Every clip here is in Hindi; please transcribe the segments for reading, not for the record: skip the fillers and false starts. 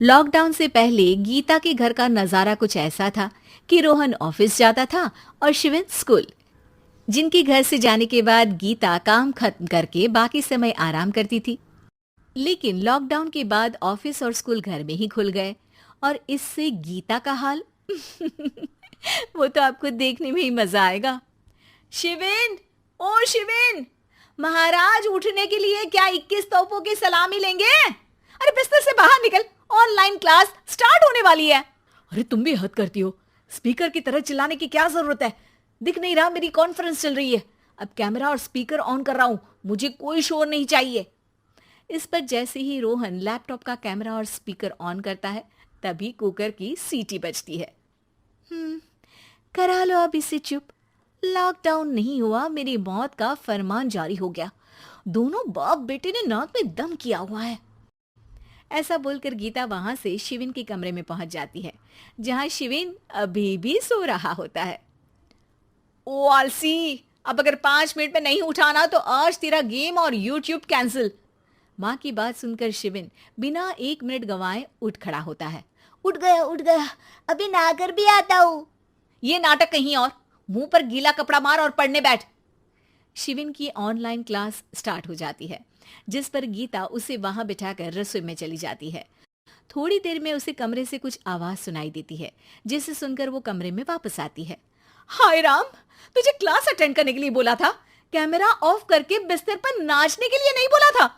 लॉकडाउन से पहले गीता के घर का नजारा कुछ ऐसा था कि रोहन ऑफिस जाता था और शिविन स्कूल। जिनके घर से जाने के बाद गीता काम खत्म करके बाकी समय आराम करती थी। लेकिन लॉकडाउन के बाद ऑफिस और स्कूल घर में ही खुल गए और इससे गीता का हाल वो तो आपको देखने में ही मजा आएगा। शिविन, ओ शिविन, महाराज उठने के लिए क्या 21 तोपों की सलामी लेंगे? अरे बिस्तर से बाहर निकल, ऑनलाइन क्लास स्टार्ट होने वाली है। अरे तुम भी हद करती हो, स्पीकर की तरह चिल्लाने की क्या जरूरत है? दिख नहीं रहा मेरी कॉन्फ्रेंस चल रही है। अब कैमरा और स्पीकर ऑन कर रहा हूं, मुझे कोई शोर नहीं चाहिए। इस पर जैसे ही रोहन लैपटॉप का कैमरा और स्पीकर ऑन करता है, तभी कुकर की सीटी बजती है। करा लो अब इसे चुप। लॉकडाउन नहीं हुआ, मेरी मौत का फरमान जारी हो गया। दोनों बाप बेटे ने नाक में दम किया हुआ है। ऐसा बोलकर गीता वहां से शिविन के कमरे में पहुंच जाती है, जहां शिविन अभी भी सो रहा होता है। ओ आलसी, अब अगर 5 मिनट में नहीं उठाना तो आज तेरा गेम और यूट्यूब कैंसिल। माँ की बात सुनकर शिविन बिना 1 मिनट गंवाए उठ खड़ा होता है। उठ गया उठ गया, अभी नहाकर भी आता हूँ। ये नाटक कहीं और, मुंह पर गीला कपड़ा मार और पढ़ने बैठ। शिविन की ऑनलाइन क्लास स्टार्ट हो जाती है, जिस पर गीता उसे वहां बिठाकर रसोई में चली जाती है। थोड़ी देर में उसे कमरे से कुछ आवाज सुनाई देती है, जिसे सुनकर वो कमरे में वापस आती है। हाय राम, तुझे क्लास अटेंड करने के लिए बोला था, कैमरा ऑफ करके बिस्तर पर नाचने के लिए नहीं बोला था।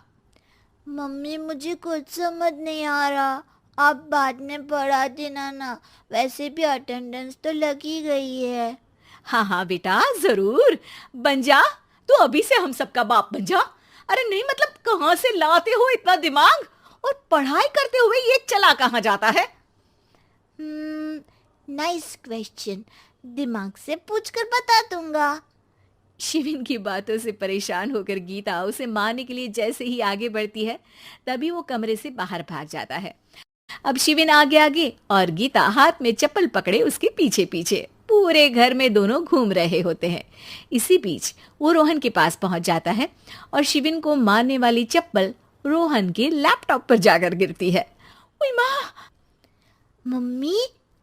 मम्मी मुझे कुछ समझ नहीं आ रहा, आप बाद में पढ़ा देना ना। वैसे भी अटेंडेंस तो लगी गई है। हाँ हाँ बेटा, जरूर बन जा। तू अभी से हम सबका बाप बन जा। अरे नहीं मतलब कहाँ से लाते हो इतना दिमाग, और पढ़ाई करते हुए ये चला कहाँ जाता है? नाइस क्वेश्चन, दिमाग से पूछकर बता दूंगा। शिविन की बातों से परेशान होकर गीता उसे मारने के लिए जैसे ही आगे बढ़ती है, तभी वो कमरे से बाहर भाग जाता है। अब शिविन आगे आगे और गीता हाथ में चप्पल पकड़े उसके पीछे पीछे पूरे घर में दोनों घूम रहे होते हैं। इसी बीच वो रोहन के पास पहुंच जाता है और शिविन को मारने वाली चप्पल रोहन के लैपटॉप पर जाकर गिरती है। ओए माँ! मम्मी,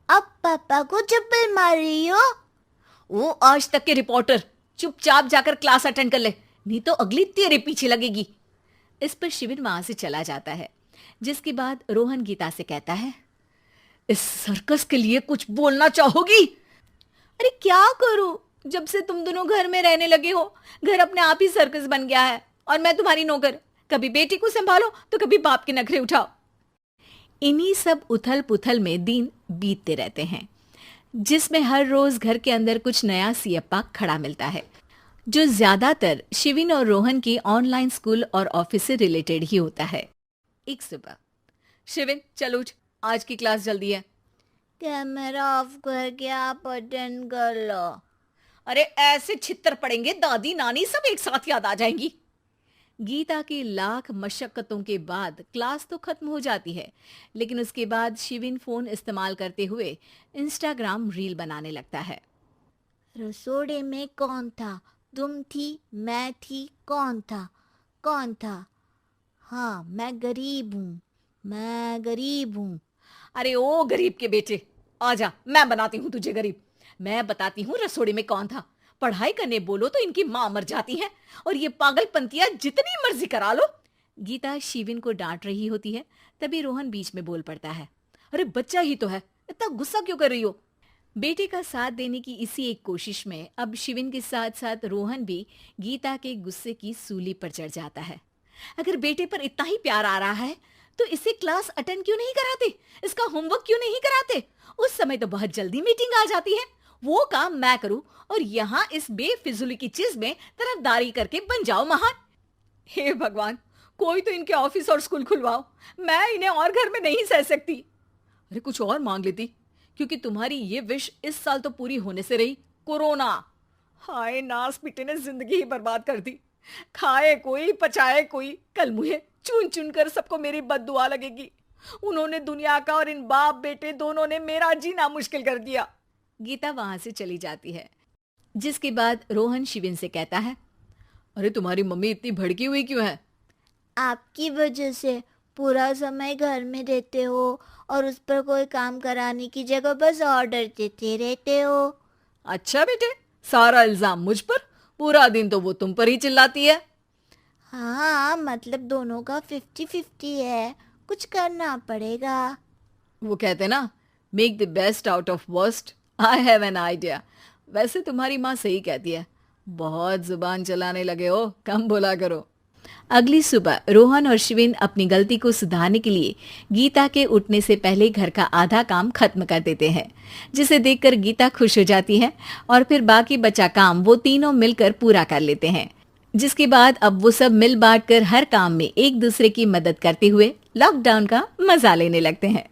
अब पापा को चप्पल मार रही हो? वो आज तक के रिपोर्टर, चुपचाप जाकर क्लास अटेंड कर ले, नहीं तो अगली तेरे पीछे लगेगी। इस पर शिविन वहां से चला जाता है, जिसके बाद रोहन गीता से कहता है, इस सर्कस के लिए कुछ बोलना चाहोगी? अरे क्या करूं, जब से तुम दोनों घर में रहने लगे हो, घर अपने आप ही सर्कस बन गया है और मैं तुम्हारी नौकर। कभी बेटी को संभालो तो कभी बाप के नखरे उठाओ। इन्हीं सब उथल पुथल में दिन बीतते रहते हैं, जिसमें हर रोज घर के अंदर कुछ नया सियप्पा खड़ा मिलता है, जो ज्यादातर शिविन और रोहन की ऑनलाइन स्कूल और ऑफिस से रिलेटेड ही होता है। एक सुबह, शिविन चल उठ, आज की क्लास जल्दी है। कैमरा ऑफ करके आप अटेंड कर लो। अरे ऐसे छित्तर पड़ेंगे, दादी नानी सब एक साथ याद आ जाएंगी। गीता की लाख मशक्कतों के बाद क्लास तो खत्म हो जाती है, लेकिन उसके बाद शिविन फोन इस्तेमाल करते हुए इंस्टाग्राम रील बनाने लगता है। रसोड़े में कौन था? तुम थी, मैं थी, कौन था? कौन था? हाँ, मैं गरीब हूँ, मैं गरीब हूँ। अरे ओ गरीब के बेटे, आजा, मैं बनाती हूँ तुझे गरीब। मैं बताती हूँ रसोड़े में कौन था। पढ़ाई करने बोलो तो इनकी माँ मर जाती है, और ये पागलपंतियां जितनी मर्जी करा लो। गीता शिविन को डांट रही होती है, तभी रोहन बीच में बोल पड़ता है। अरे बच्चा ही तो है, इतना गुस्सा क्यों कर रही हो? बेटे का साथ देने की इसी एक कोशिश में अब शिविन के साथ साथ रोहन भी गीता के गुस्से की सूली पर चढ़ जाता है। अगर बेटे पर इतना ही प्यार आ रहा है तो इसे क्लास अटेंड क्यों नहीं कराते, इसका होमवर्क क्यों नहीं कराते? उस समय तो बहुत जल्दी मीटिंग आ जाती है, वो काम मैं करूं और यहाँ इस बेफिजुली की चीज में तरफदारी करके बन जाओ महान। हे भगवान, कोई तो इनके ऑफिस और स्कूल खुलवाओ, मैं इन्हें और घर में नहीं सह सकती। अरे कुछ और मांग लेती, क्योंकि तुम्हारी ये विश इस साल तो पूरी होने से रही, कोरोना। हाय नास पिटे ने जिंदगी ही बर्बाद कर दी। खाए कोई पचाए कोई, कल मुझे चुन चुन कर सबको मेरी बद्दुआ लगेगी। उन्होंने दुनिया का और इन बाप बेटे दोनों ने मेरा जीना मुश्किल कर दिया। गीता वहां से चली जाती है, जिसके बाद रोहन शिविन से कहता है, अरे तुम्हारी मम्मी इतनी भड़की हुई क्यों है? आपकी वजह से पूरा समय घर में रहते हो और उस पर कोई काम कराने की जगह बस ऑर्डर देते रहते हो। अच्छा बेटे, सारा इल्जाम मुझ पर, पूरा दिन तो वो तुम पर ही चिल्लाती है। हाँ, मतलब दोनों का 50-50 है, कुछ करना पड़ेगा। वो कहते ना, make the best out of worst. I have an idea. वैसे तुम्हारी माँ सही कहती है, बहुत जुबान चलाने लगे हो, कम बोला करो। अगली सुबह रोहन और शिविन अपनी गलती को सुधारने के लिए गीता के उठने से पहले घर का आधा काम खत्म कर देते हैं, जिसे देखकर गीता खुश हो जाती है और फिर बाकी बचा काम वो तीनों मिलकर पूरा कर लेते हैं। जिसके बाद अब वो सब मिल बांट कर हर काम में एक दूसरे की मदद करते हुए लॉकडाउन का मजा लेने लगते हैं।